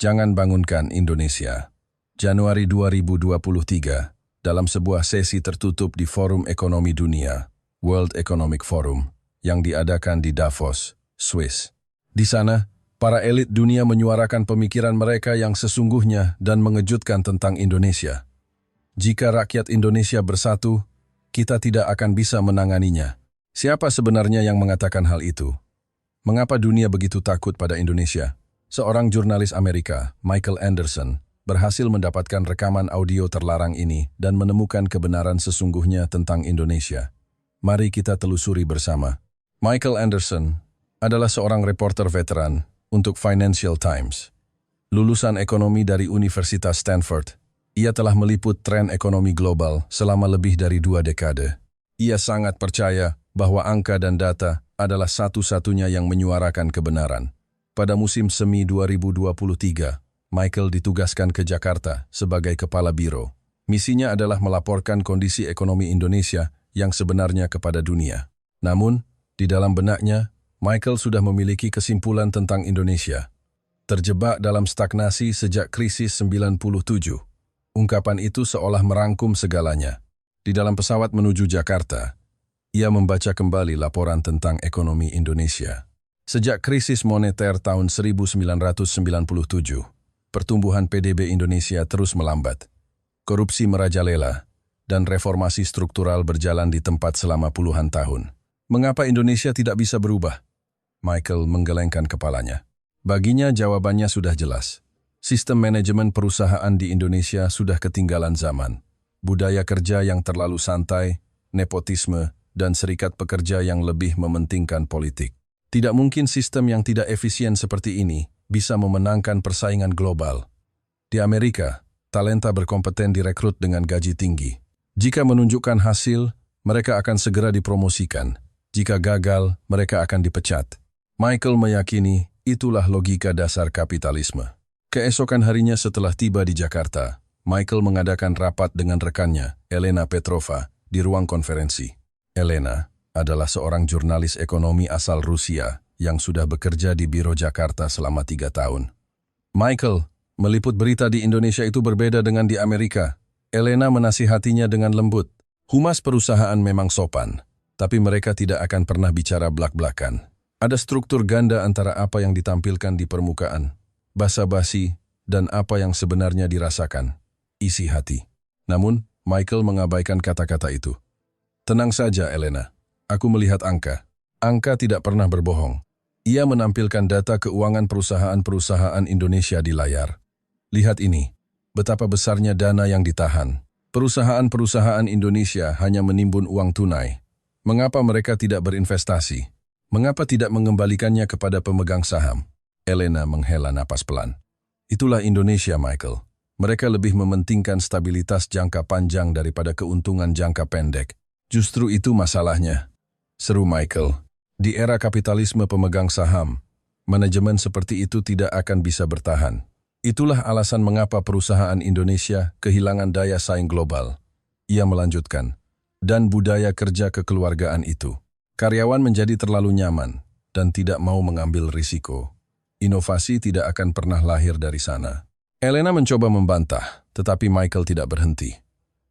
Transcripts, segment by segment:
Jangan Bangunkan Indonesia. Januari 2023, dalam sebuah sesi tertutup di Forum Ekonomi Dunia, World Economic Forum, yang diadakan di Davos, Swiss. Di sana, para elit dunia menyuarakan pemikiran mereka yang sesungguhnya dan mengejutkan tentang Indonesia. Jika rakyat Indonesia bersatu, kita tidak akan bisa menanganinya. Siapa sebenarnya yang mengatakan hal itu? Mengapa dunia begitu takut pada Indonesia? Seorang jurnalis Amerika, Michael Anderson, berhasil mendapatkan rekaman audio terlarang ini dan menemukan kebenaran sesungguhnya tentang Indonesia. Mari kita telusuri bersama. Michael Anderson adalah seorang reporter veteran untuk Financial Times. Lulusan ekonomi dari Universitas Stanford, ia telah meliput tren ekonomi global selama lebih dari 2 dekade. Ia sangat percaya bahwa angka dan data adalah satu-satunya yang menyuarakan kebenaran. Pada musim semi 2023, Michael ditugaskan ke Jakarta sebagai kepala biro. Misinya adalah melaporkan kondisi ekonomi Indonesia yang sebenarnya kepada dunia. Namun, di dalam benaknya, Michael sudah memiliki kesimpulan tentang Indonesia. Terjebak dalam stagnasi sejak krisis 97. Ungkapan itu seolah merangkum segalanya. Di dalam pesawat menuju Jakarta, ia membaca kembali laporan tentang ekonomi Indonesia. Sejak krisis moneter tahun 1997, pertumbuhan PDB Indonesia terus melambat. Korupsi merajalela, dan reformasi struktural berjalan di tempat selama puluhan tahun. Mengapa Indonesia tidak bisa berubah? Michael menggelengkan kepalanya. Baginya jawabannya sudah jelas. Sistem manajemen perusahaan di Indonesia sudah ketinggalan zaman. Budaya kerja yang terlalu santai, nepotisme, dan serikat pekerja yang lebih mementingkan politik. Tidak mungkin sistem yang tidak efisien seperti ini bisa memenangkan persaingan global. Di Amerika, talenta berkompeten direkrut dengan gaji tinggi. Jika menunjukkan hasil, mereka akan segera dipromosikan. Jika gagal, mereka akan dipecat. Michael meyakini itulah logika dasar kapitalisme. Keesokan harinya setelah tiba di Jakarta, Michael mengadakan rapat dengan rekannya, Elena Petrova, di ruang konferensi. Elena adalah seorang jurnalis ekonomi asal Rusia yang sudah bekerja di Biro Jakarta selama 3 tahun. Michael, meliput berita di Indonesia itu berbeda dengan di Amerika. Elena menasihatinya dengan lembut. Humas perusahaan memang sopan, tapi mereka tidak akan pernah bicara blak-blakan. Ada struktur ganda antara apa yang ditampilkan di permukaan, basa-basi, dan apa yang sebenarnya dirasakan, isi hati. Namun, Michael mengabaikan kata-kata itu. Tenang saja, Elena. Aku melihat angka. Angka tidak pernah berbohong. Ia menampilkan data keuangan perusahaan-perusahaan Indonesia di layar. Lihat ini, betapa besarnya dana yang ditahan. Perusahaan-perusahaan Indonesia hanya menimbun uang tunai. Mengapa mereka tidak berinvestasi? Mengapa tidak mengembalikannya kepada pemegang saham? Elena menghela napas pelan. Itulah Indonesia, Michael. Mereka lebih mementingkan stabilitas jangka panjang daripada keuntungan jangka pendek. Justru itu masalahnya. Seru Michael. Di era kapitalisme pemegang saham, manajemen seperti itu tidak akan bisa bertahan. Itulah alasan mengapa perusahaan Indonesia kehilangan daya saing global. Ia melanjutkan, dan budaya kerja kekeluargaan itu. Karyawan menjadi terlalu nyaman dan tidak mau mengambil risiko. Inovasi tidak akan pernah lahir dari sana. Elena mencoba membantah, tetapi Michael tidak berhenti.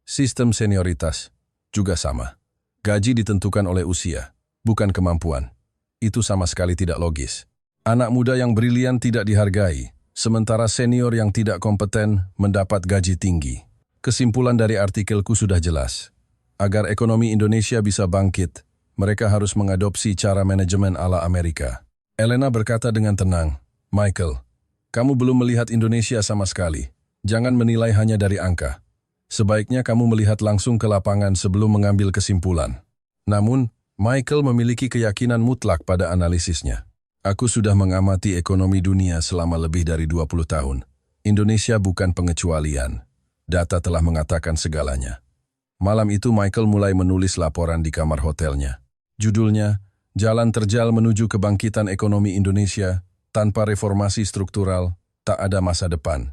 Sistem senioritas juga sama. Gaji ditentukan oleh usia, bukan kemampuan. Itu sama sekali tidak logis. Anak muda yang brilian tidak dihargai, sementara senior yang tidak kompeten mendapat gaji tinggi. Kesimpulan dari artikelku sudah jelas. Agar ekonomi Indonesia bisa bangkit, mereka harus mengadopsi cara manajemen ala Amerika. Elena berkata dengan tenang, Michael, kamu belum melihat Indonesia sama sekali. Jangan menilai hanya dari angka. Sebaiknya kamu melihat langsung ke lapangan sebelum mengambil kesimpulan. Namun, Michael memiliki keyakinan mutlak pada analisisnya. Aku sudah mengamati ekonomi dunia selama lebih dari 20 tahun. Indonesia bukan pengecualian. Data telah mengatakan segalanya. Malam itu Michael mulai menulis laporan di kamar hotelnya. Judulnya, Jalan Terjal Menuju Kebangkitan Ekonomi Indonesia, Tanpa Reformasi Struktural, Tak Ada Masa Depan.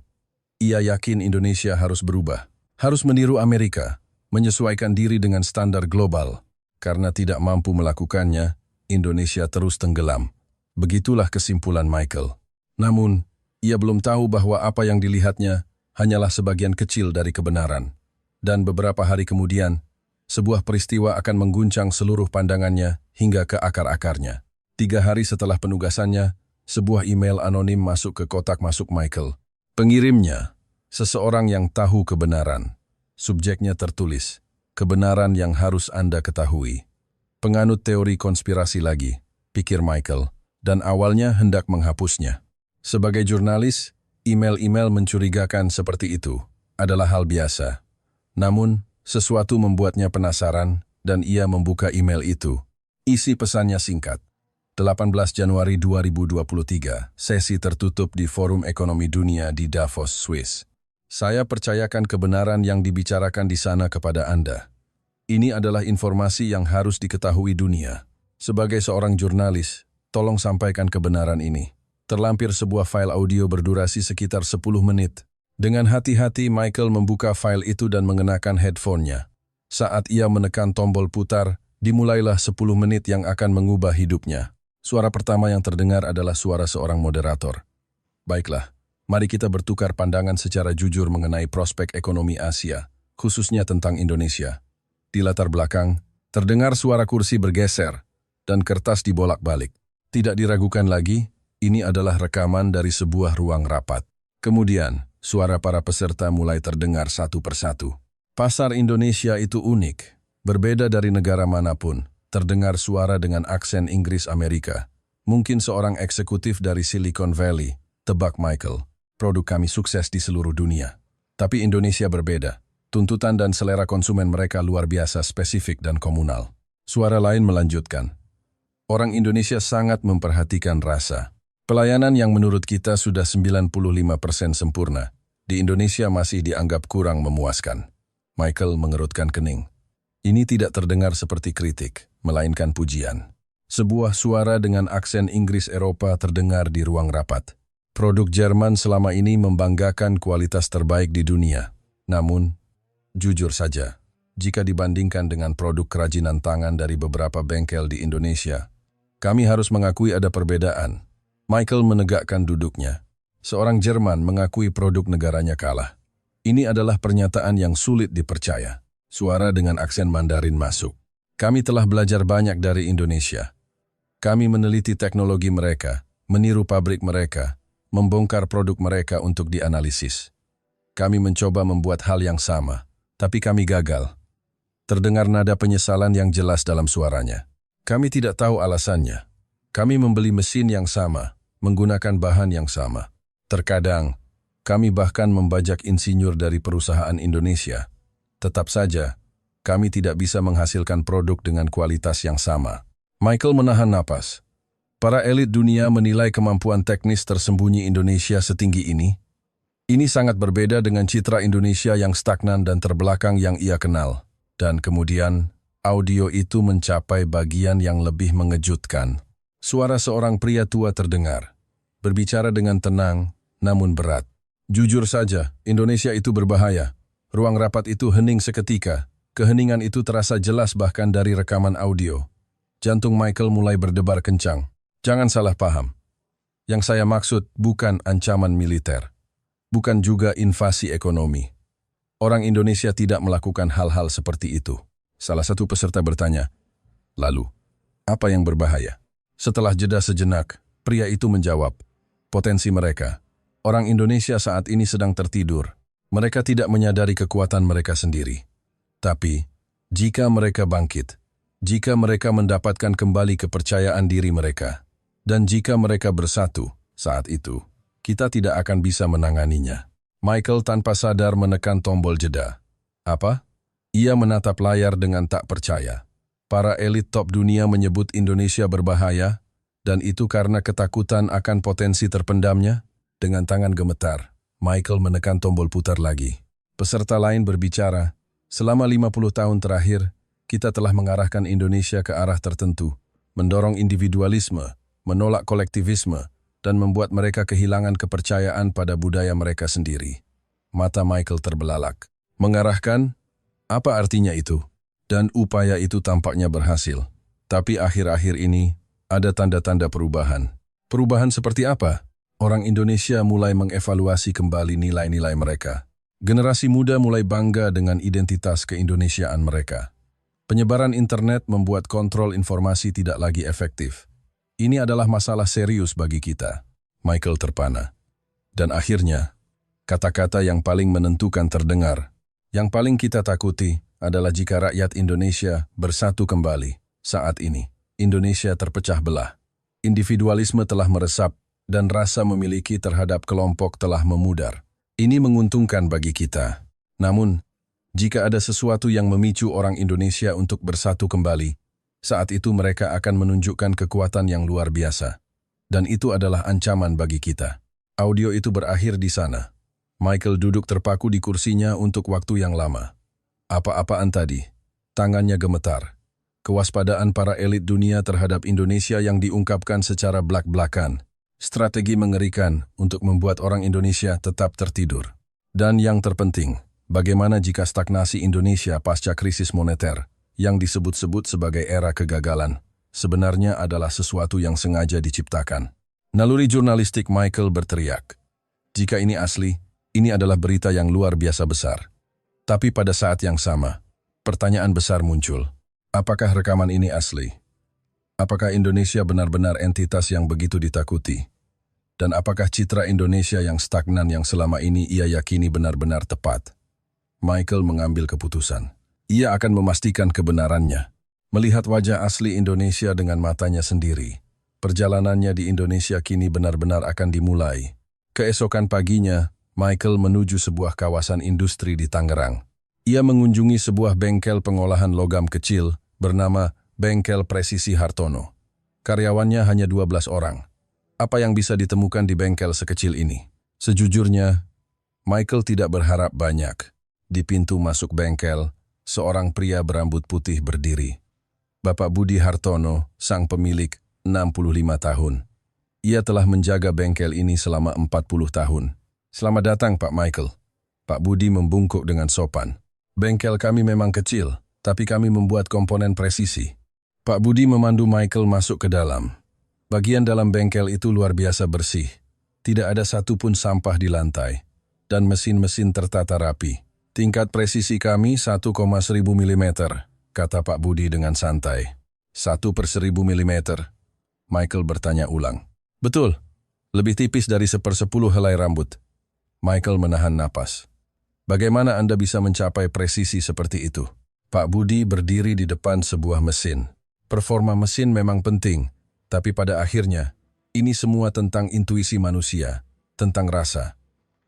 Ia yakin Indonesia harus berubah. Harus meniru Amerika, menyesuaikan diri dengan standar global. Karena tidak mampu melakukannya, Indonesia terus tenggelam. Begitulah kesimpulan Michael. Namun, Ia belum tahu bahwa apa yang dilihatnya hanyalah sebagian kecil dari kebenaran. Dan beberapa hari kemudian, sebuah peristiwa akan mengguncang seluruh pandangannya hingga ke akar-akarnya. 3 hari setelah penugasannya, sebuah email anonim masuk ke kotak masuk Michael. Pengirimnya, seseorang yang tahu kebenaran. Subjeknya tertulis, kebenaran yang harus Anda ketahui. Penganut teori konspirasi lagi, pikir Michael, dan awalnya hendak menghapusnya. Sebagai jurnalis, email-email mencurigakan seperti itu adalah hal biasa. Namun, sesuatu membuatnya penasaran dan ia membuka email itu. Isi pesannya singkat. 18 Januari 2023, sesi tertutup di Forum Ekonomi Dunia di Davos, Swiss. Saya percayakan kebenaran yang dibicarakan di sana kepada Anda. Ini adalah informasi yang harus diketahui dunia. Sebagai seorang jurnalis, tolong sampaikan kebenaran ini. Terlampir sebuah file audio berdurasi sekitar 10 menit. Dengan hati-hati Michael membuka file itu dan mengenakan headphone-nya. Saat ia menekan tombol putar, dimulailah 10 menit yang akan mengubah hidupnya. Suara pertama yang terdengar adalah suara seorang moderator. Baiklah, mari kita bertukar pandangan secara jujur mengenai prospek ekonomi Asia, khususnya tentang Indonesia. Di latar belakang, terdengar suara kursi bergeser dan kertas dibolak-balik. Tidak diragukan lagi, ini adalah rekaman dari sebuah ruang rapat. Kemudian, suara para peserta mulai terdengar satu persatu. Pasar Indonesia itu unik, berbeda dari negara manapun. Terdengar suara dengan aksen Inggris Amerika. Mungkin seorang eksekutif dari Silicon Valley, tebak Michael. Produk kami sukses di seluruh dunia. Tapi Indonesia berbeda. Tuntutan dan selera konsumen mereka luar biasa spesifik dan komunal. Suara lain melanjutkan. Orang Indonesia sangat memperhatikan rasa. Pelayanan yang menurut kita sudah 95% sempurna, di Indonesia masih dianggap kurang memuaskan. Michael mengerutkan kening. Ini tidak terdengar seperti kritik, melainkan pujian. Sebuah suara dengan aksen Inggris Eropa terdengar di ruang rapat. Produk Jerman selama ini membanggakan kualitas terbaik di dunia. Namun, jujur saja, jika dibandingkan dengan produk kerajinan tangan dari beberapa bengkel di Indonesia, kami harus mengakui ada perbedaan. Michael menegakkan duduknya. Seorang Jerman mengakui produk negaranya kalah. Ini adalah pernyataan yang sulit dipercaya. Suara dengan aksen Mandarin masuk. Kami telah belajar banyak dari Indonesia. Kami meneliti teknologi mereka, meniru pabrik mereka, membongkar produk mereka untuk dianalisis. Kami mencoba membuat hal yang sama, tapi kami gagal. Terdengar nada penyesalan yang jelas dalam suaranya. Kami tidak tahu alasannya. Kami membeli mesin yang sama, menggunakan bahan yang sama. Terkadang, kami bahkan membajak insinyur dari perusahaan Indonesia. Tetap saja, kami tidak bisa menghasilkan produk dengan kualitas yang sama. Michael menahan napas. Para elit dunia menilai kemampuan teknis tersembunyi Indonesia setinggi ini. Ini sangat berbeda dengan citra Indonesia yang stagnan dan terbelakang yang ia kenal. Dan kemudian, audio itu mencapai bagian yang lebih mengejutkan. Suara seorang pria tua terdengar. Berbicara dengan tenang, namun berat. Jujur saja, Indonesia itu berbahaya. Ruang rapat itu hening seketika. Keheningan itu terasa jelas bahkan dari rekaman audio. Jantung Michael mulai berdebar kencang. Jangan salah paham. Yang saya maksud bukan ancaman militer. Bukan juga invasi ekonomi. Orang Indonesia tidak melakukan hal-hal seperti itu. Salah satu peserta bertanya, lalu, apa yang berbahaya? Setelah jeda sejenak, pria itu menjawab, potensi mereka. Orang Indonesia saat ini sedang tertidur. Mereka tidak menyadari kekuatan mereka sendiri. Tapi, jika mereka bangkit, jika mereka mendapatkan kembali kepercayaan diri mereka, dan jika mereka bersatu, saat itu, kita tidak akan bisa menanganinya. Michael tanpa sadar menekan tombol jeda. Apa? Ia menatap layar dengan tak percaya. Para elit top dunia menyebut Indonesia berbahaya, dan itu karena ketakutan akan potensi terpendamnya. Dengan tangan gemetar, Michael menekan tombol putar lagi. Peserta lain berbicara, selama 50 tahun terakhir, kita telah mengarahkan Indonesia ke arah tertentu, mendorong individualisme, menolak kolektivisme, dan membuat mereka kehilangan kepercayaan pada budaya mereka sendiri. Mata Michael terbelalak. Mengarahkan? Apa artinya itu? Dan upaya itu tampaknya berhasil. Tapi akhir-akhir ini, ada tanda-tanda perubahan. Perubahan seperti apa? Orang Indonesia mulai mengevaluasi kembali nilai-nilai mereka. Generasi muda mulai bangga dengan identitas keindonesiaan mereka. Penyebaran internet membuat kontrol informasi tidak lagi efektif. Ini adalah masalah serius bagi kita. Michael terpana. Dan akhirnya, kata-kata yang paling menentukan terdengar. Yang paling kita takuti adalah jika rakyat Indonesia bersatu kembali. Saat ini, Indonesia terpecah belah. Individualisme telah meresap dan rasa memiliki terhadap kelompok telah memudar. Ini menguntungkan bagi kita. Namun, jika ada sesuatu yang memicu orang Indonesia untuk bersatu kembali, saat itu mereka akan menunjukkan kekuatan yang luar biasa. Dan itu adalah ancaman bagi kita. Audio itu berakhir di sana. Michael duduk terpaku di kursinya untuk waktu yang lama. Apa-apaan tadi? Tangannya gemetar. Kewaspadaan para elit dunia terhadap Indonesia yang diungkapkan secara blak-blakan. Strategi mengerikan untuk membuat orang Indonesia tetap tertidur. Dan yang terpenting, bagaimana jika stagnasi Indonesia pasca krisis moneter, yang disebut-sebut sebagai era kegagalan, sebenarnya adalah sesuatu yang sengaja diciptakan. Naluri jurnalistik Michael berteriak. Jika ini asli, ini adalah berita yang luar biasa besar. Tapi pada saat yang sama, pertanyaan besar muncul. Apakah rekaman ini asli? Apakah Indonesia benar-benar entitas yang begitu ditakuti? Dan apakah citra Indonesia yang stagnan yang selama ini ia yakini benar-benar tepat? Michael mengambil keputusan. Ia akan memastikan kebenarannya. Melihat wajah asli Indonesia dengan matanya sendiri. Perjalanannya di Indonesia kini benar-benar akan dimulai. Keesokan paginya, Michael menuju sebuah kawasan industri di Tangerang. Ia mengunjungi sebuah bengkel pengolahan logam kecil bernama Bengkel Presisi Hartono. Karyawannya hanya 12 orang. Apa yang bisa ditemukan di bengkel sekecil ini? Sejujurnya, Michael tidak berharap banyak. Di pintu masuk bengkel, seorang pria berambut putih berdiri. Bapak Budi Hartono, sang pemilik, 65 tahun. Ia telah menjaga bengkel ini selama 40 tahun. Selamat datang, Pak Michael. Pak Budi membungkuk dengan sopan. Bengkel kami memang kecil, tapi kami membuat komponen presisi. Pak Budi memandu Michael masuk ke dalam. Bagian dalam bengkel itu luar biasa bersih. Tidak ada satupun sampah di lantai. Dan mesin-mesin tertata rapi. Tingkat presisi kami 1,1000 mm, kata Pak Budi dengan santai. 1/1000 mm. Michael bertanya ulang. Betul, lebih tipis dari 1/10 helai rambut. Michael menahan napas. Bagaimana Anda bisa mencapai presisi seperti itu? Pak Budi berdiri di depan sebuah mesin. Performa mesin memang penting. Tapi pada akhirnya, ini semua tentang intuisi manusia, tentang rasa.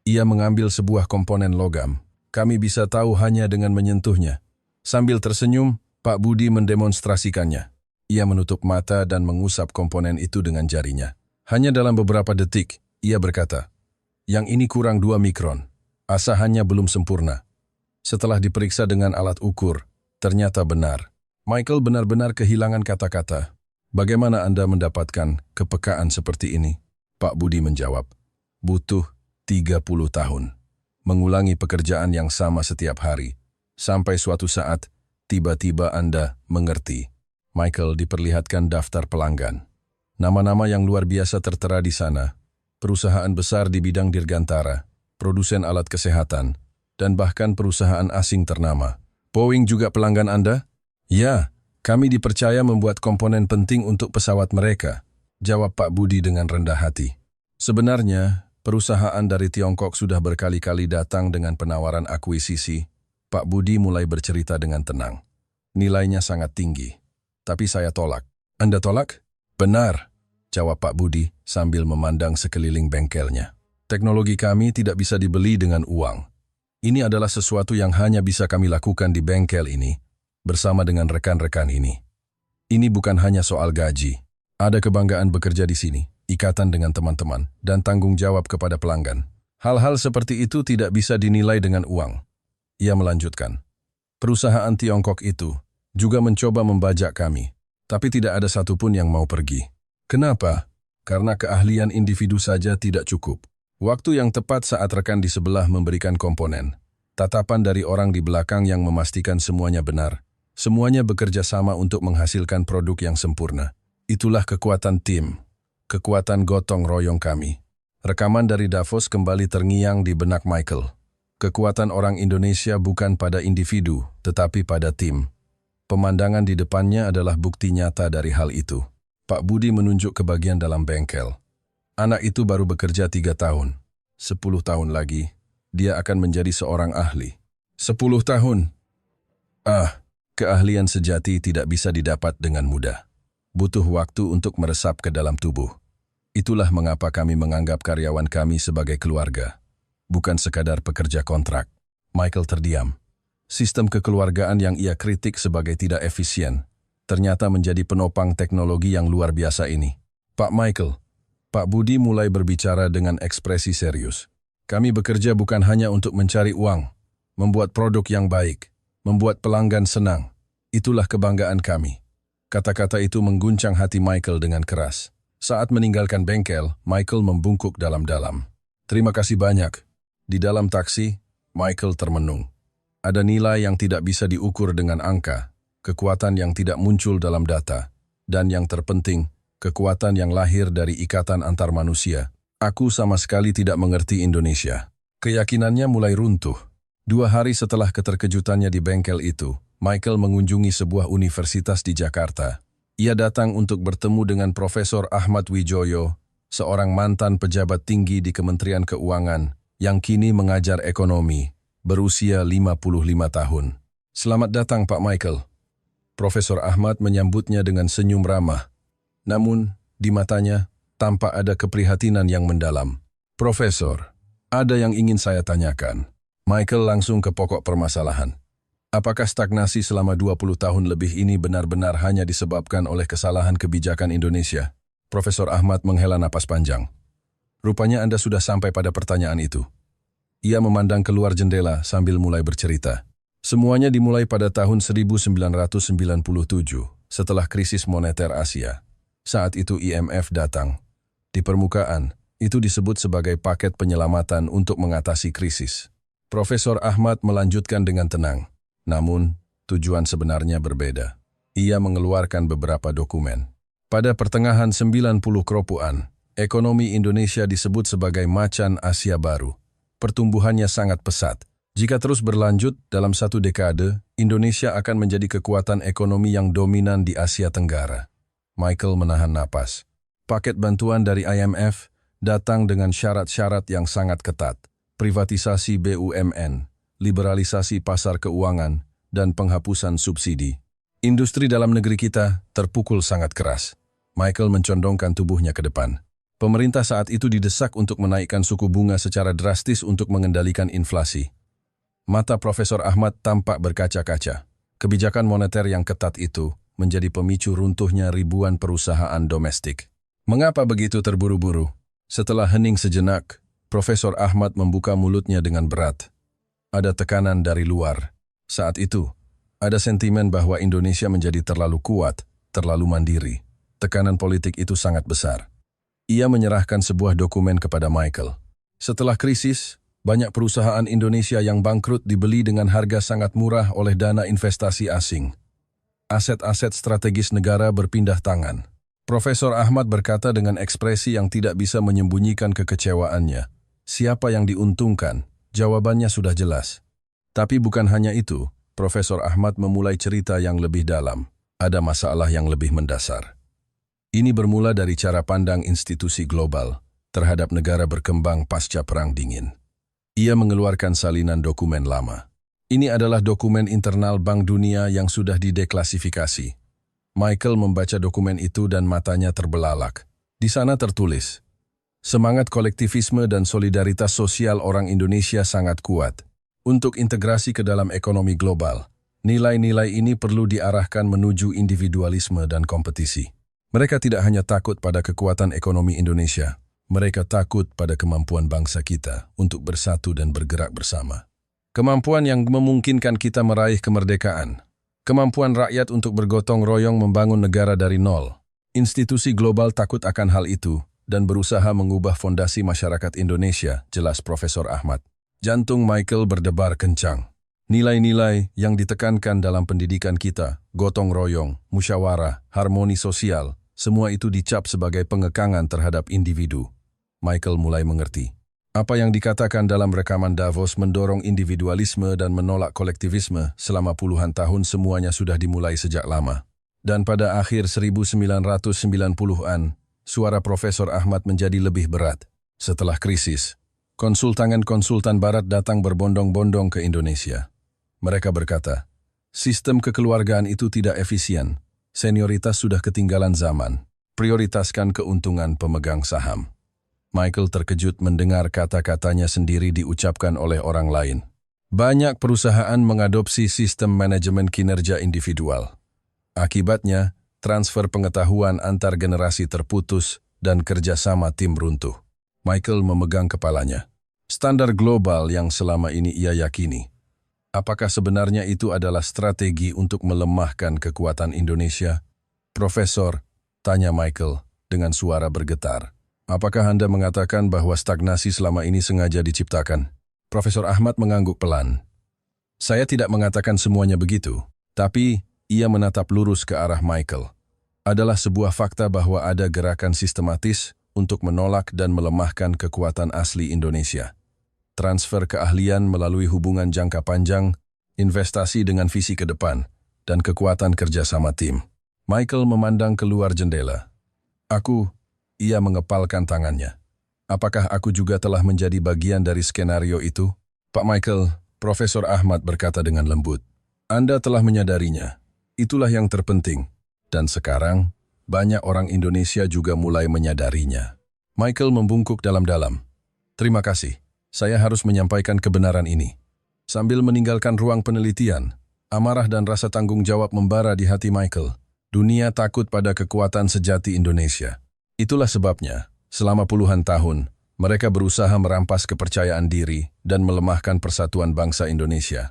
Ia mengambil sebuah komponen logam. Kami bisa tahu hanya dengan menyentuhnya. Sambil tersenyum, Pak Budi mendemonstrasikannya. Ia menutup mata dan mengusap komponen itu dengan jarinya. Hanya dalam beberapa detik, ia berkata, yang ini kurang 2 mikron. Asahannya belum sempurna. Setelah diperiksa dengan alat ukur, ternyata benar. Michael benar-benar kehilangan kata-kata. Bagaimana Anda mendapatkan kepekaan seperti ini? Pak Budi menjawab, butuh 30 tahun. Mengulangi pekerjaan yang sama setiap hari. Sampai suatu saat, tiba-tiba Anda mengerti. Michael diperlihatkan daftar pelanggan. Nama-nama yang luar biasa tertera di sana. Perusahaan besar di bidang dirgantara, produsen alat kesehatan, dan bahkan perusahaan asing ternama. Boeing juga pelanggan Anda? Ya. Kami dipercaya membuat komponen penting untuk pesawat mereka, jawab Pak Budi dengan rendah hati. Sebenarnya, perusahaan dari Tiongkok sudah berkali-kali datang dengan penawaran akuisisi. Pak Budi mulai bercerita dengan tenang. Nilainya sangat tinggi, tapi saya tolak. Anda tolak? Benar, jawab Pak Budi sambil memandang sekeliling bengkelnya. Teknologi kami tidak bisa dibeli dengan uang. Ini adalah sesuatu yang hanya bisa kami lakukan di bengkel ini, bersama dengan rekan-rekan ini. Ini bukan hanya soal gaji. Ada kebanggaan bekerja di sini, ikatan dengan teman-teman, dan tanggung jawab kepada pelanggan. Hal-hal seperti itu tidak bisa dinilai dengan uang. Ia melanjutkan. Perusahaan Tiongkok itu juga mencoba membajak kami, tapi tidak ada satupun yang mau pergi. Kenapa? Karena keahlian individu saja tidak cukup. Waktu yang tepat saat rekan di sebelah memberikan komponen. Tatapan dari orang di belakang yang memastikan semuanya benar. Semuanya bekerja sama untuk menghasilkan produk yang sempurna. Itulah kekuatan tim, kekuatan gotong royong kami. Rekaman dari Davos kembali terngiang di benak Michael. Kekuatan orang Indonesia bukan pada individu, tetapi pada tim. Pemandangan di depannya adalah bukti nyata dari hal itu. Pak Budi menunjuk ke bagian dalam bengkel. Anak itu baru bekerja 3 tahun. 10 tahun lagi, dia akan menjadi seorang ahli. 10 tahun. Keahlian sejati tidak bisa didapat dengan mudah. Butuh waktu untuk meresap ke dalam tubuh. Itulah mengapa kami menganggap karyawan kami sebagai keluarga, bukan sekadar pekerja kontrak. Michael terdiam. Sistem kekeluargaan yang ia kritik sebagai tidak efisien, ternyata menjadi penopang teknologi yang luar biasa ini. Pak Michael, Pak Budi mulai berbicara dengan ekspresi serius. Kami bekerja bukan hanya untuk mencari uang, membuat produk yang baik, membuat pelanggan senang. Itulah kebanggaan kami. Kata-kata itu mengguncang hati Michael dengan keras. Saat meninggalkan bengkel, Michael membungkuk dalam-dalam. Terima kasih banyak. Di dalam taksi, Michael termenung. Ada nilai yang tidak bisa diukur dengan angka, kekuatan yang tidak muncul dalam data, dan yang terpenting, kekuatan yang lahir dari ikatan antar manusia. Aku sama sekali tidak mengerti Indonesia. Keyakinannya mulai runtuh. 2 hari setelah keterkejutannya di bengkel itu, Michael mengunjungi sebuah universitas di Jakarta. Ia datang untuk bertemu dengan Profesor Ahmad Wijoyo, seorang mantan pejabat tinggi di Kementerian Keuangan yang kini mengajar ekonomi, berusia 55 tahun. Selamat datang Pak Michael. Profesor Ahmad menyambutnya dengan senyum ramah. Namun, di matanya tampak ada keprihatinan yang mendalam. Profesor, ada yang ingin saya tanyakan. Michael langsung ke pokok permasalahan. Apakah stagnasi selama 20 tahun lebih ini benar-benar hanya disebabkan oleh kesalahan kebijakan Indonesia? Profesor Ahmad menghela napas panjang. Rupanya Anda sudah sampai pada pertanyaan itu. Ia memandang keluar jendela sambil mulai bercerita. Semuanya dimulai pada tahun 1997, setelah krisis moneter Asia. Saat itu IMF datang. Di permukaan, itu disebut sebagai paket penyelamatan untuk mengatasi krisis. Profesor Ahmad melanjutkan dengan tenang. Namun, tujuan sebenarnya berbeda. Ia mengeluarkan beberapa dokumen. Pada pertengahan 90 keropuan, ekonomi Indonesia disebut sebagai macan Asia baru. Pertumbuhannya sangat pesat. Jika terus berlanjut dalam 1 dekade, Indonesia akan menjadi kekuatan ekonomi yang dominan di Asia Tenggara. Michael menahan napas. Paket bantuan dari IMF datang dengan syarat-syarat yang sangat ketat. Privatisasi BUMN, liberalisasi pasar keuangan, dan penghapusan subsidi. Industri dalam negeri kita terpukul sangat keras. Michael mencondongkan tubuhnya ke depan. Pemerintah saat itu didesak untuk menaikkan suku bunga secara drastis untuk mengendalikan inflasi. Mata Profesor Ahmad tampak berkaca-kaca. Kebijakan moneter yang ketat itu menjadi pemicu runtuhnya ribuan perusahaan domestik. Mengapa begitu terburu-buru? Setelah hening sejenak, Profesor Ahmad membuka mulutnya dengan berat. Ada tekanan dari luar. Saat itu, ada sentimen bahwa Indonesia menjadi terlalu kuat, terlalu mandiri. Tekanan politik itu sangat besar. Ia menyerahkan sebuah dokumen kepada Michael. Setelah krisis, banyak perusahaan Indonesia yang bangkrut dibeli dengan harga sangat murah oleh dana investasi asing. Aset-aset strategis negara berpindah tangan. Profesor Ahmad berkata dengan ekspresi yang tidak bisa menyembunyikan kekecewaannya. Siapa yang diuntungkan? Jawabannya sudah jelas. Tapi bukan hanya itu, Profesor Ahmad memulai cerita yang lebih dalam. Ada masalah yang lebih mendasar. Ini bermula dari cara pandang institusi global terhadap negara berkembang pasca Perang Dingin. Ia mengeluarkan salinan dokumen lama. Ini adalah dokumen internal Bank Dunia yang sudah dideklasifikasi. Michael membaca dokumen itu dan matanya terbelalak. Di sana tertulis, semangat kolektivisme dan solidaritas sosial orang Indonesia sangat kuat. Untuk integrasi ke dalam ekonomi global, nilai-nilai ini perlu diarahkan menuju individualisme dan kompetisi. Mereka tidak hanya takut pada kekuatan ekonomi Indonesia, mereka takut pada kemampuan bangsa kita untuk bersatu dan bergerak bersama. Kemampuan yang memungkinkan kita meraih kemerdekaan. Kemampuan rakyat untuk bergotong royong membangun negara dari nol. Institusi global takut akan hal itu dan berusaha mengubah fondasi masyarakat Indonesia, jelas Profesor Ahmad. Jantung Michael berdebar kencang. Nilai-nilai yang ditekankan dalam pendidikan kita, gotong royong, musyawarah, harmoni sosial, semua itu dicap sebagai pengekangan terhadap individu. Michael mulai mengerti. Apa yang dikatakan dalam rekaman Davos mendorong individualisme dan menolak kolektivisme selama puluhan tahun semuanya sudah dimulai sejak lama. Dan pada akhir 1990-an, suara Profesor Ahmad menjadi lebih berat. Setelah krisis, konsultan Barat datang berbondong-bondong ke Indonesia. Mereka berkata, sistem kekeluargaan itu tidak efisien, senioritas sudah ketinggalan zaman, prioritaskan keuntungan pemegang saham. Michael terkejut mendengar kata-katanya sendiri diucapkan oleh orang lain. Banyak perusahaan mengadopsi sistem manajemen kinerja individual. Akibatnya, transfer pengetahuan antar generasi terputus dan kerjasama tim runtuh. Michael memegang kepalanya. Standar global yang selama ini ia yakini. Apakah sebenarnya itu adalah strategi untuk melemahkan kekuatan Indonesia? Profesor, tanya Michael dengan suara bergetar. Apakah Anda mengatakan bahwa stagnasi selama ini sengaja diciptakan? Profesor Ahmad mengangguk pelan. Saya tidak mengatakan semuanya begitu, tapi ia menatap lurus ke arah Michael. Adalah sebuah fakta bahwa ada gerakan sistematis untuk menolak dan melemahkan kekuatan asli Indonesia. Transfer keahlian melalui hubungan jangka panjang, investasi dengan visi ke depan, dan kekuatan kerjasama tim. Michael memandang keluar jendela. Ia mengepalkan tangannya. Apakah aku juga telah menjadi bagian dari skenario itu? Pak Michael, Profesor Ahmad berkata dengan lembut. Anda telah menyadarinya. Itulah yang terpenting. Dan sekarang, banyak orang Indonesia juga mulai menyadarinya. Michael membungkuk dalam-dalam. Terima kasih. Saya harus menyampaikan kebenaran ini. Sambil meninggalkan ruang penelitian, amarah dan rasa tanggung jawab membara di hati Michael. Dunia takut pada kekuatan sejati Indonesia. Itulah sebabnya, selama puluhan tahun, mereka berusaha merampas kepercayaan diri dan melemahkan persatuan bangsa Indonesia.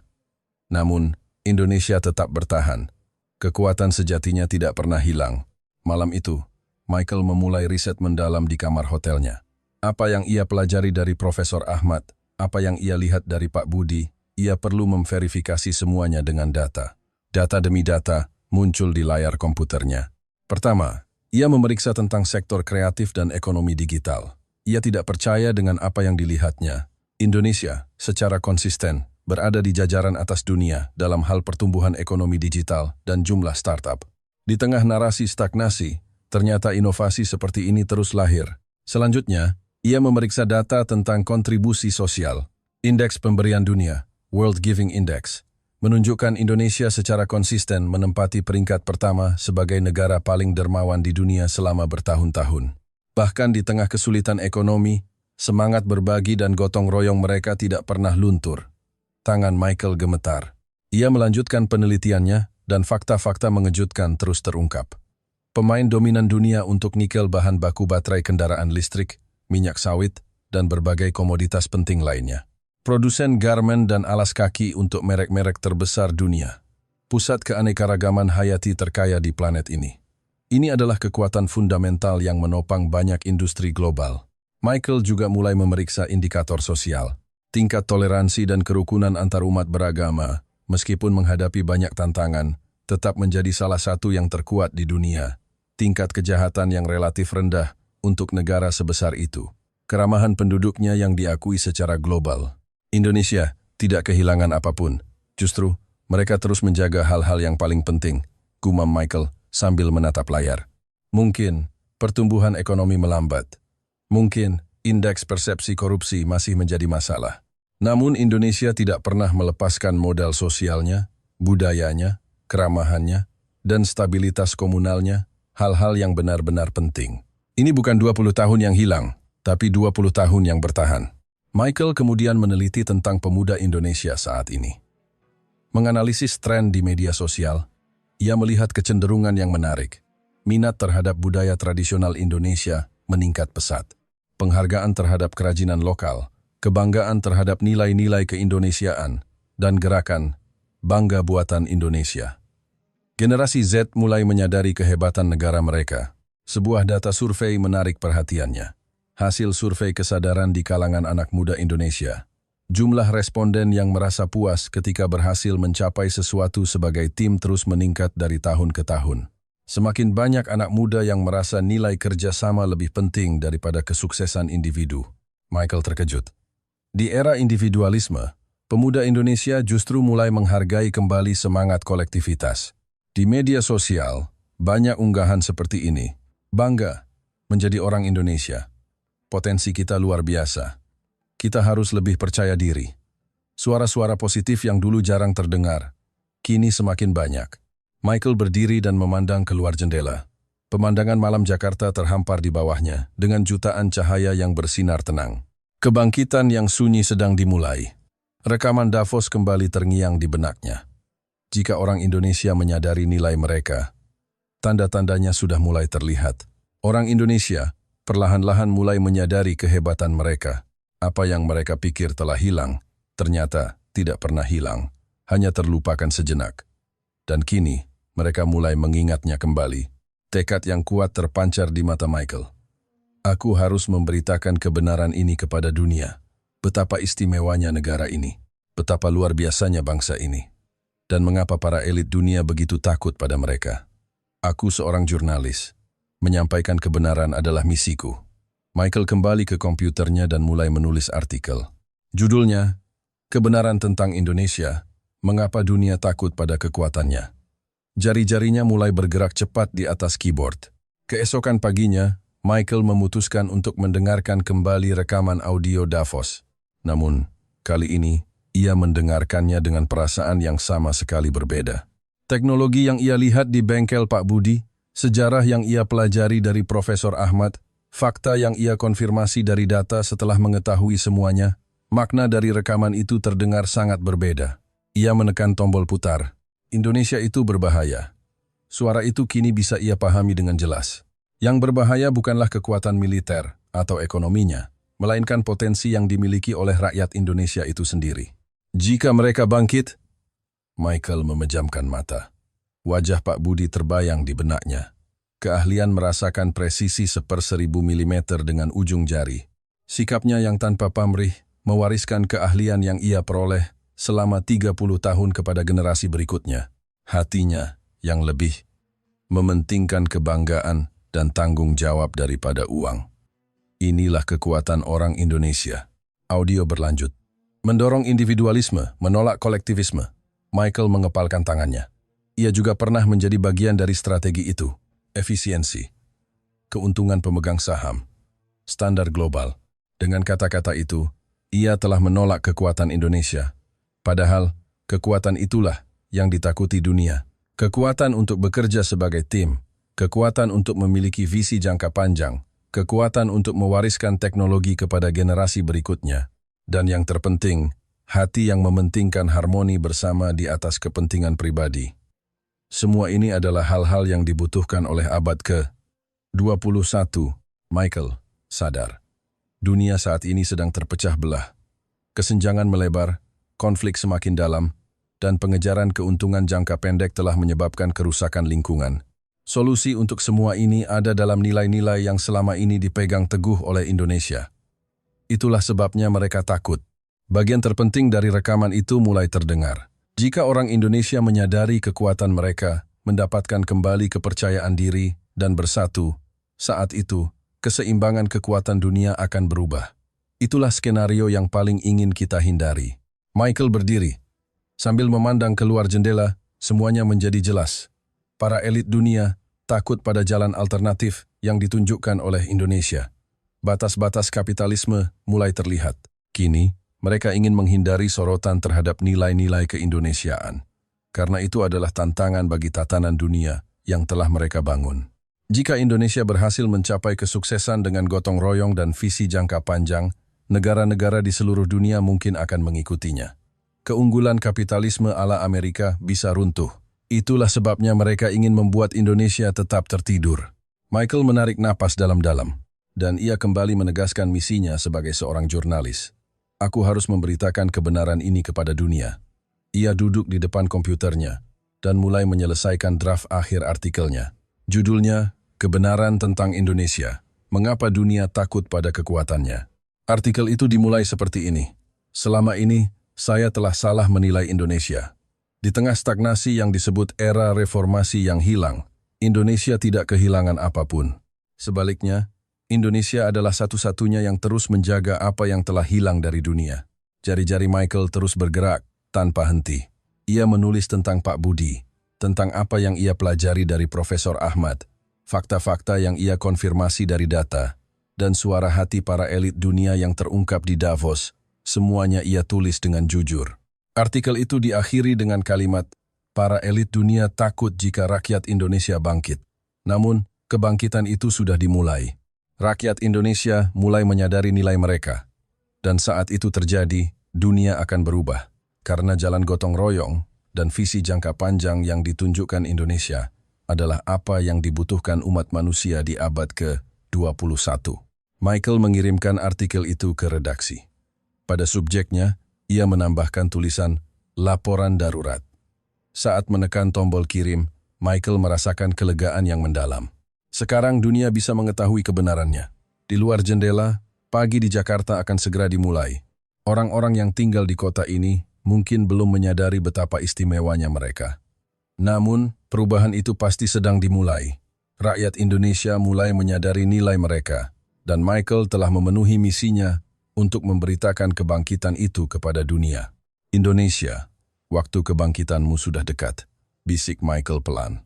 Namun, Indonesia tetap bertahan. Kekuatan sejatinya tidak pernah hilang. Malam itu, Michael memulai riset mendalam di kamar hotelnya. Apa yang ia pelajari dari Profesor Ahmad, apa yang ia lihat dari Pak Budi, ia perlu memverifikasi semuanya dengan data. Data demi data muncul di layar komputernya. Pertama, ia memeriksa tentang sektor kreatif dan ekonomi digital. Ia tidak percaya dengan apa yang dilihatnya. Indonesia, secara konsisten, berada di jajaran atas dunia dalam hal pertumbuhan ekonomi digital dan jumlah startup. Di tengah narasi stagnasi, ternyata inovasi seperti ini terus lahir. Selanjutnya, ia memeriksa data tentang kontribusi sosial. Indeks pemberian dunia, World Giving Index, menunjukkan Indonesia secara konsisten menempati peringkat pertama sebagai negara paling dermawan di dunia selama bertahun-tahun. Bahkan di tengah kesulitan ekonomi, semangat berbagi dan gotong royong mereka tidak pernah luntur. Tangan Michael gemetar. Ia melanjutkan penelitiannya dan fakta-fakta mengejutkan terus terungkap. Pemain dominan dunia untuk nikel bahan baku baterai kendaraan listrik, minyak sawit, dan berbagai komoditas penting lainnya. Produsen garmen dan alas kaki untuk merek-merek terbesar dunia. Pusat keanekaragaman hayati terkaya di planet ini. Ini adalah kekuatan fundamental yang menopang banyak industri global. Michael juga mulai memeriksa indikator sosial. Tingkat toleransi dan kerukunan antarumat beragama, meskipun menghadapi banyak tantangan, tetap menjadi salah satu yang terkuat di dunia. Tingkat kejahatan yang relatif rendah untuk negara sebesar itu. Keramahan penduduknya yang diakui secara global. Indonesia tidak kehilangan apapun. Justru, mereka terus menjaga hal-hal yang paling penting, gumam Michael sambil menatap layar. Mungkin pertumbuhan ekonomi melambat. Mungkin indeks persepsi korupsi masih menjadi masalah. Namun Indonesia tidak pernah melepaskan modal sosialnya, budayanya, keramahannya, dan stabilitas komunalnya, hal-hal yang benar-benar penting. Ini bukan 20 tahun yang hilang, tapi 20 tahun yang bertahan. Michael kemudian meneliti tentang pemuda Indonesia saat ini. Menganalisis tren di media sosial, ia melihat kecenderungan yang menarik. Minat terhadap budaya tradisional Indonesia meningkat pesat. Penghargaan terhadap kerajinan lokal, kebanggaan terhadap nilai-nilai keindonesiaan, dan gerakan Bangga Buatan Indonesia. Generasi Z mulai menyadari kehebatan negara mereka. Sebuah data survei menarik perhatiannya. Hasil survei kesadaran di kalangan anak muda Indonesia. Jumlah responden yang merasa puas ketika berhasil mencapai sesuatu sebagai tim terus meningkat dari tahun ke tahun. Semakin banyak anak muda yang merasa nilai kerjasama lebih penting daripada kesuksesan individu. Michael terkejut. Di era individualisme, pemuda Indonesia justru mulai menghargai kembali semangat kolektivitas. Di media sosial, banyak unggahan seperti ini. Bangga menjadi orang Indonesia. Potensi kita luar biasa. Kita harus lebih percaya diri. Suara-suara positif yang dulu jarang terdengar, kini semakin banyak. Michael berdiri dan memandang keluar jendela. Pemandangan malam Jakarta terhampar di bawahnya dengan jutaan cahaya yang bersinar tenang. Kebangkitan yang sunyi sedang dimulai. Rekaman Davos kembali terngiang di benaknya. Jika orang Indonesia menyadari nilai mereka, tanda-tandanya sudah mulai terlihat. Orang Indonesia perlahan-lahan mulai menyadari kehebatan mereka. Apa yang mereka pikir telah hilang, ternyata tidak pernah hilang, hanya terlupakan sejenak. Dan kini, mereka mulai mengingatnya kembali. Tekad yang kuat terpancar di mata Michael. Aku harus memberitakan kebenaran ini kepada dunia. Betapa istimewanya negara ini. Betapa luar biasanya bangsa ini. Dan mengapa para elit dunia begitu takut pada mereka. Aku seorang jurnalis. Menyampaikan kebenaran adalah misiku. Michael kembali ke komputernya dan mulai menulis artikel. Judulnya, Kebenaran tentang Indonesia, Mengapa Dunia Takut pada Kekuatannya. Jari-jarinya mulai bergerak cepat di atas keyboard. Keesokan paginya, Michael memutuskan untuk mendengarkan kembali rekaman audio Davos. Namun, kali ini, ia mendengarkannya dengan perasaan yang sama sekali berbeda. Teknologi yang ia lihat di bengkel Pak Budi, sejarah yang ia pelajari dari Profesor Ahmad, fakta yang ia konfirmasi dari data setelah mengetahui semuanya, makna dari rekaman itu terdengar sangat berbeda. Ia menekan tombol putar. Indonesia itu berbahaya. Suara itu kini bisa ia pahami dengan jelas. Yang berbahaya bukanlah kekuatan militer atau ekonominya, melainkan potensi yang dimiliki oleh rakyat Indonesia itu sendiri. Jika mereka bangkit, Michael memejamkan mata. Wajah Pak Budi terbayang di benaknya. Keahlian merasakan presisi 1/1000 milimeter dengan ujung jari. Sikapnya yang tanpa pamrih mewariskan keahlian yang ia peroleh selama 30 tahun kepada generasi berikutnya. Hatinya yang lebih mementingkan kebanggaan dan tanggung jawab daripada uang. Inilah kekuatan orang Indonesia. Audio berlanjut. Mendorong individualisme, menolak kolektivisme. Michael mengepalkan tangannya. Ia juga pernah menjadi bagian dari strategi itu. Efisiensi, keuntungan pemegang saham, standar global. Dengan kata-kata itu, ia telah menolak kekuatan Indonesia. Padahal, kekuatan itulah yang ditakuti dunia. Kekuatan untuk bekerja sebagai tim, kekuatan untuk memiliki visi jangka panjang, kekuatan untuk mewariskan teknologi kepada generasi berikutnya, dan yang terpenting, hati yang mementingkan harmoni bersama di atas kepentingan pribadi. Semua ini adalah hal-hal yang dibutuhkan oleh abad ke-21. Michael sadar. Dunia saat ini sedang terpecah belah. Kesenjangan melebar, konflik semakin dalam, dan pengejaran keuntungan jangka pendek telah menyebabkan kerusakan lingkungan. Solusi untuk semua ini ada dalam nilai-nilai yang selama ini dipegang teguh oleh Indonesia. Itulah sebabnya mereka takut. Bagian terpenting dari rekaman itu mulai terdengar. Jika orang Indonesia menyadari kekuatan mereka, mendapatkan kembali kepercayaan diri, dan bersatu, saat itu, keseimbangan kekuatan dunia akan berubah. Itulah skenario yang paling ingin kita hindari. Michael berdiri. Sambil memandang keluar jendela, semuanya menjadi jelas. Para elit dunia takut pada jalan alternatif yang ditunjukkan oleh Indonesia. Batas-batas kapitalisme mulai terlihat. Kini, mereka ingin menghindari sorotan terhadap nilai-nilai keindonesiaan. Karena itu adalah tantangan bagi tatanan dunia yang telah mereka bangun. Jika Indonesia berhasil mencapai kesuksesan dengan gotong royong dan visi jangka panjang, negara-negara di seluruh dunia mungkin akan mengikutinya. Keunggulan kapitalisme ala Amerika bisa runtuh. Itulah sebabnya mereka ingin membuat Indonesia tetap tertidur. Michael menarik napas dalam-dalam, dan ia kembali menegaskan misinya sebagai seorang jurnalis. Aku harus memberitakan kebenaran ini kepada dunia. Ia duduk di depan komputernya dan mulai menyelesaikan draft akhir artikelnya. Judulnya, Kebenaran tentang Indonesia, Mengapa Dunia Takut pada Kekuatannya. Artikel itu dimulai seperti ini. Selama ini, saya telah salah menilai Indonesia. Di tengah stagnasi yang disebut era reformasi yang hilang, Indonesia tidak kehilangan apapun. Sebaliknya, Indonesia adalah satu-satunya yang terus menjaga apa yang telah hilang dari dunia. Jari-jari Michael terus bergerak tanpa henti. Ia menulis tentang Pak Budi, tentang apa yang ia pelajari dari Profesor Ahmad, fakta-fakta yang ia konfirmasi dari data, dan suara hati para elit dunia yang terungkap di Davos. Semuanya ia tulis dengan jujur. Artikel itu diakhiri dengan kalimat, para elit dunia takut jika rakyat Indonesia bangkit. Namun, kebangkitan itu sudah dimulai. Rakyat Indonesia mulai menyadari nilai mereka. Dan saat itu terjadi, dunia akan berubah. Karena jalan gotong royong dan visi jangka panjang yang ditunjukkan Indonesia adalah apa yang dibutuhkan umat manusia di abad ke-21. Michael mengirimkan artikel itu ke redaksi. Pada subjeknya, ia menambahkan tulisan laporan darurat. Saat menekan tombol kirim, Michael merasakan kelegaan yang mendalam. Sekarang dunia bisa mengetahui kebenarannya. Di luar jendela, pagi di Jakarta akan segera dimulai. Orang-orang yang tinggal di kota ini mungkin belum menyadari betapa istimewanya mereka. Namun, perubahan itu pasti sedang dimulai. Rakyat Indonesia mulai menyadari nilai mereka, dan Michael telah memenuhi misinya untuk memberitakan kebangkitan itu kepada dunia. Indonesia, waktu kebangkitanmu sudah dekat, bisik Michael pelan.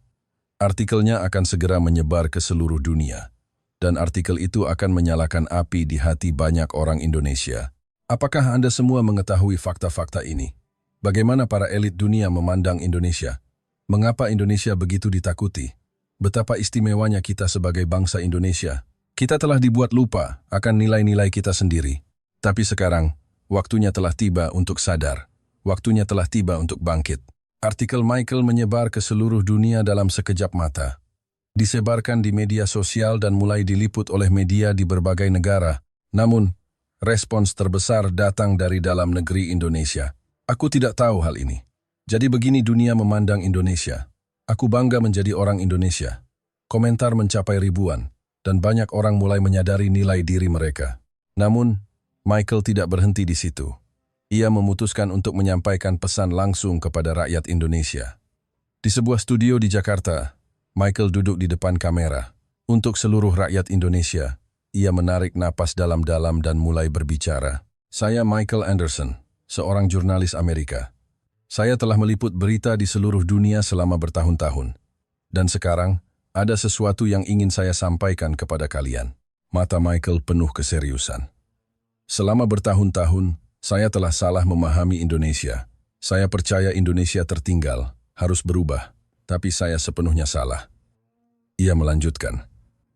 Artikelnya akan segera menyebar ke seluruh dunia, dan artikel itu akan menyalakan api di hati banyak orang Indonesia. Apakah Anda semua mengetahui fakta-fakta ini? Bagaimana para elit dunia memandang Indonesia? Mengapa Indonesia begitu ditakuti? Betapa istimewanya kita sebagai bangsa Indonesia. Kita telah dibuat lupa akan nilai-nilai kita sendiri. Tapi sekarang, waktunya telah tiba untuk sadar. Waktunya telah tiba untuk bangkit. Artikel Michael menyebar ke seluruh dunia dalam sekejap mata. Disebarkan di media sosial dan mulai diliput oleh media di berbagai negara. Namun, respons terbesar datang dari dalam negeri Indonesia. Aku tidak tahu hal ini. Jadi begini dunia memandang Indonesia. Aku bangga menjadi orang Indonesia. Komentar mencapai ribuan, dan banyak orang mulai menyadari nilai diri mereka. Namun, Michael tidak berhenti di situ. Ia memutuskan untuk menyampaikan pesan langsung kepada rakyat Indonesia. Di sebuah studio di Jakarta, Michael duduk di depan kamera. Untuk seluruh rakyat Indonesia, ia menarik napas dalam-dalam dan mulai berbicara. Saya Michael Anderson, seorang jurnalis Amerika. Saya telah meliput berita di seluruh dunia selama bertahun-tahun. Dan sekarang, ada sesuatu yang ingin saya sampaikan kepada kalian. Mata Michael penuh keseriusan. Selama bertahun-tahun, saya telah salah memahami Indonesia. Saya percaya Indonesia tertinggal, harus berubah. Tapi saya sepenuhnya salah. Ia melanjutkan.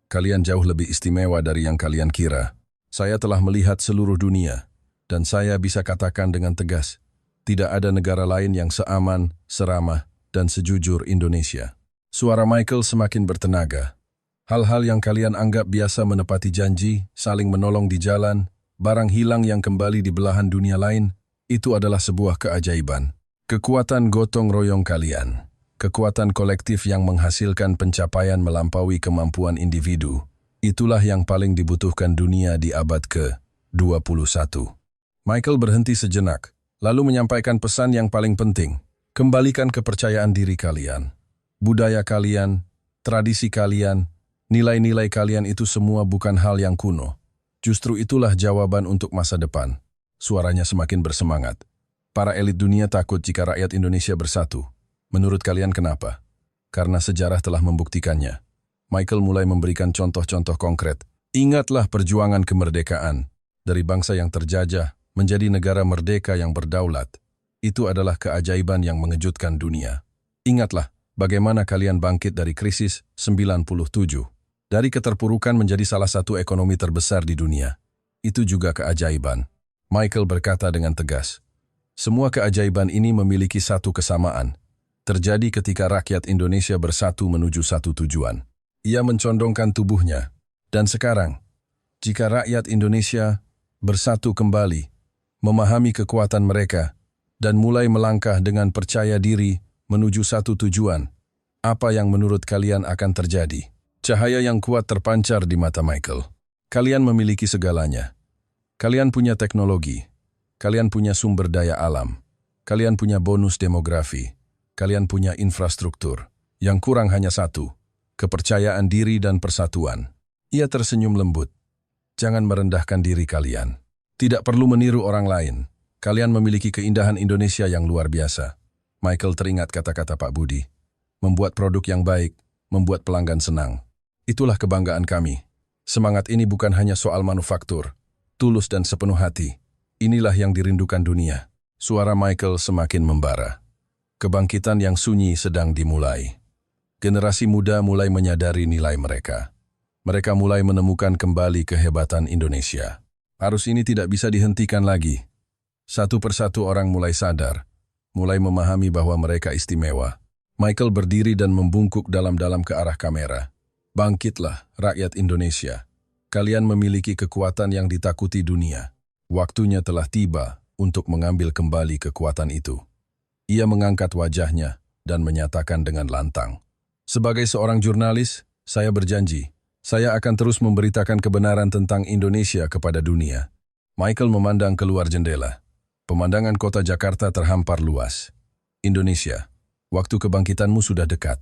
Kalian jauh lebih istimewa dari yang kalian kira. Saya telah melihat seluruh dunia, dan saya bisa katakan dengan tegas, tidak ada negara lain yang seaman, seramah, dan sejujur Indonesia. Suara Michael semakin bertenaga. Hal-hal yang kalian anggap biasa menepati janji, saling menolong di jalan, barang hilang yang kembali di belahan dunia lain, itu adalah sebuah keajaiban. Kekuatan gotong royong kalian. Kekuatan kolektif yang menghasilkan pencapaian melampaui kemampuan individu, itulah yang paling dibutuhkan dunia di abad ke-21. Michael berhenti sejenak, lalu menyampaikan pesan yang paling penting. Kembalikan kepercayaan diri kalian. Budaya kalian, tradisi kalian, nilai-nilai kalian itu semua bukan hal yang kuno. Justru itulah jawaban untuk masa depan. Suaranya semakin bersemangat. Para elit dunia takut jika rakyat Indonesia bersatu. Menurut kalian kenapa? Karena sejarah telah membuktikannya. Michael mulai memberikan contoh-contoh konkret. Ingatlah perjuangan kemerdekaan. Dari bangsa yang terjajah menjadi negara merdeka yang berdaulat. Itu adalah keajaiban yang mengejutkan dunia. Ingatlah bagaimana kalian bangkit dari krisis 97. Dari keterpurukan menjadi salah satu ekonomi terbesar di dunia. Itu juga keajaiban. Michael berkata dengan tegas. Semua keajaiban ini memiliki satu kesamaan. Terjadi ketika rakyat Indonesia bersatu menuju satu tujuan. Ia mencondongkan tubuhnya. Dan sekarang, jika rakyat Indonesia bersatu kembali, memahami kekuatan mereka, dan mulai melangkah dengan percaya diri menuju satu tujuan, apa yang menurut kalian akan terjadi? Cahaya yang kuat terpancar di mata Michael. Kalian memiliki segalanya. Kalian punya teknologi. Kalian punya sumber daya alam. Kalian punya bonus demografi. Kalian punya infrastruktur. Yang kurang hanya satu, kepercayaan diri dan persatuan. Ia tersenyum lembut. Jangan merendahkan diri kalian. Tidak perlu meniru orang lain. Kalian memiliki keindahan Indonesia yang luar biasa. Michael teringat kata-kata Pak Budi. Membuat produk yang baik, membuat pelanggan senang. Itulah kebanggaan kami. Semangat ini bukan hanya soal manufaktur. Tulus dan sepenuh hati. Inilah yang dirindukan dunia. Suara Michael semakin membara. Kebangkitan yang sunyi sedang dimulai. Generasi muda mulai menyadari nilai mereka. Mereka mulai menemukan kembali kehebatan Indonesia. Arus ini tidak bisa dihentikan lagi. Satu persatu orang mulai sadar, mulai memahami bahwa mereka istimewa. Michael berdiri dan membungkuk dalam-dalam ke arah kamera. Bangkitlah, rakyat Indonesia. Kalian memiliki kekuatan yang ditakuti dunia. Waktunya telah tiba untuk mengambil kembali kekuatan itu. Ia mengangkat wajahnya dan menyatakan dengan lantang. Sebagai seorang jurnalis, saya berjanji, saya akan terus memberitakan kebenaran tentang Indonesia kepada dunia. Michael memandang keluar jendela. Pemandangan kota Jakarta terhampar luas. Indonesia, waktu kebangkitanmu sudah dekat.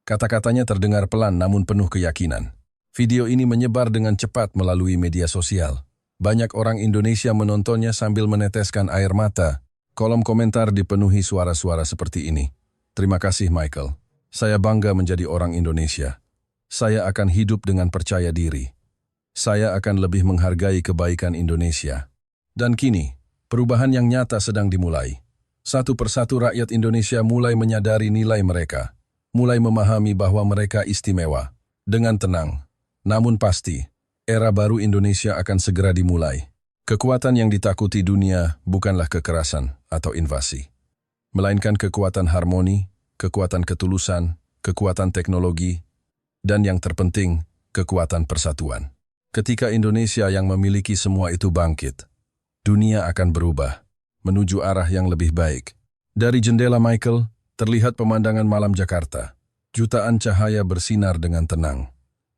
Kata-katanya terdengar pelan namun penuh keyakinan. Video ini menyebar dengan cepat melalui media sosial. Banyak orang Indonesia menontonnya sambil meneteskan air mata. Kolom komentar dipenuhi suara-suara seperti ini. Terima kasih Michael. Saya bangga menjadi orang Indonesia. Saya akan hidup dengan percaya diri. Saya akan lebih menghargai kebaikan Indonesia. Dan kini, perubahan yang nyata sedang dimulai. Satu persatu rakyat Indonesia mulai menyadari nilai mereka. Mulai memahami bahwa mereka istimewa. Dengan tenang, namun pasti, era baru Indonesia akan segera dimulai. Kekuatan yang ditakuti dunia bukanlah kekerasan atau invasi, melainkan kekuatan harmoni, kekuatan ketulusan, kekuatan teknologi, dan yang terpenting, kekuatan persatuan. Ketika Indonesia yang memiliki semua itu bangkit, dunia akan berubah, menuju arah yang lebih baik. Dari jendela Michael, terlihat pemandangan malam Jakarta. Jutaan cahaya bersinar dengan tenang.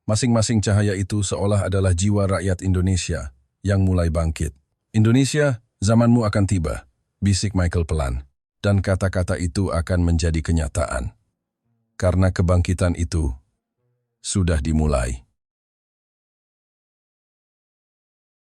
Masing-masing cahaya itu seolah adalah jiwa rakyat Indonesia yang mulai bangkit. Indonesia, zamanmu akan tiba, bisik Michael pelan. Dan kata-kata itu akan menjadi kenyataan. Karena kebangkitan itu sudah dimulai.